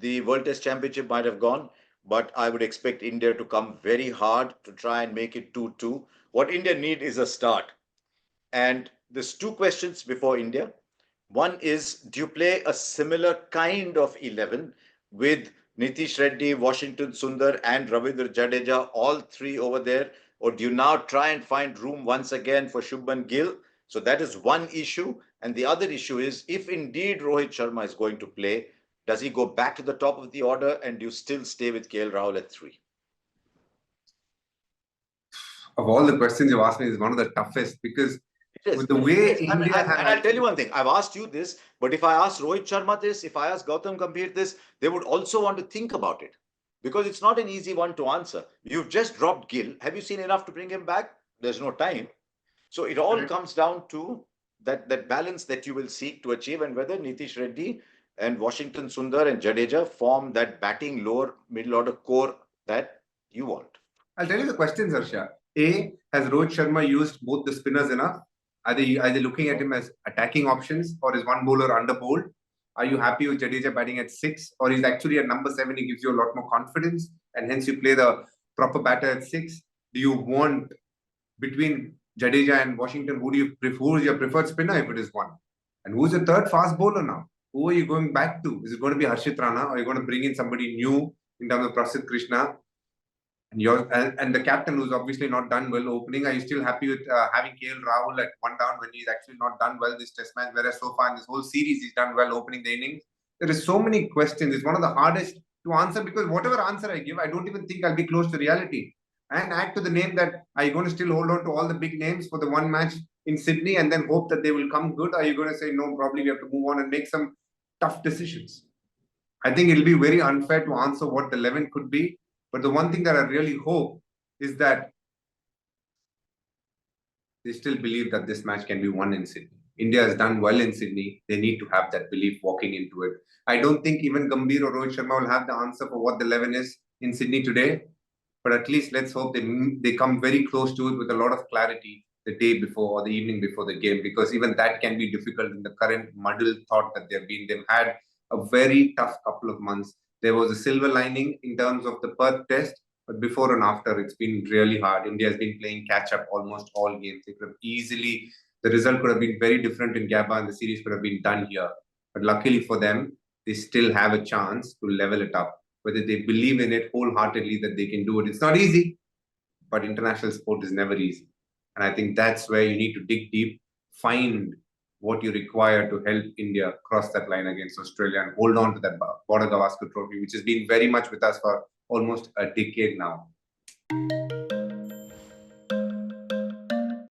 the World Test Championship might have gone, but I would expect India to come very hard to try and make it 2-2. What India need is a start. And there's two questions before India. One is, do you play a similar kind of 11 with Nitish Reddy, Washington Sundar, and Ravindra Jadeja, all three over there? Or do you now try and find room once again for Shubman Gill? So that is one issue. And the other issue is, if indeed Rohit Sharma is going to play, does he go back to the top of the order, and do you still stay with KL Rahul at 3? Of all the questions you've asked me, is one of the toughest, because with the way India and I'll tell you one thing. I've asked you this, but if I ask Rohit Sharma this, if I ask Gautam Gambhir this, they would also want to think about it, because it's not an easy one to answer. You've just dropped Gill. Have you seen enough to bring him back? There's no time. So it all comes down to that balance that you will seek to achieve, and whether Nitish Reddy and Washington Sundar and Jadeja form that batting lower middle order core that you want. I'll tell you the questions, Harsha. A, has Rohit Sharma used both the spinners enough? Are they looking at him as attacking options, or is one bowler under bowled? Are you happy with Jadeja batting at 6, or is actually at number 7? He gives you a lot more confidence, and hence you play the proper batter at 6. Do you want, between Jadeja and Washington, who is your preferred spinner if it is one? And who's your third fast bowler now? Who are you going back to? Is it going to be Harshit Rana, or are you going to bring in somebody new in terms of Prasidh Krishna? And the captain, who's obviously not done well opening, are you still happy with having KL Rahul at 1 down when he's actually not done well this test match, whereas so far in this whole series he's done well opening the innings? There is so many questions. It's one of the hardest to answer, because whatever answer I give, I don't even think I'll be close to reality. And add to the name that, are you going to still hold on to all the big names for the one match in Sydney and then hope that they will come good? Or are you going to say, no, probably we have to move on and make some tough decisions? I think it'll be very unfair to answer what the 11 could be. But the one thing that I really hope is that they still believe that this match can be won in Sydney. India has done well in Sydney. They need to have that belief walking into it. I don't think even Gambhir or Rohit Sharma will have the answer for what the 11 is in Sydney today. But at least let's hope they come very close to it with a lot of clarity the day before or the evening before the game, because even that can be difficult in the current muddled thought that they've been. They've had a very tough couple of months. There was a silver lining in terms of the Perth test, but before and after, it's been really hard. India has been playing catch-up almost all games. They could have easily, the result could have been very different in Gabba, and the series could have been done here. But luckily for them, they still have a chance to level it up. Whether they believe in it wholeheartedly that they can do it. It's not easy, but international sport is never easy. And I think that's where you need to dig deep, find what you require to help India cross that line against Australia and hold on to that Border Gavaskar trophy, which has been very much with us for almost a decade now.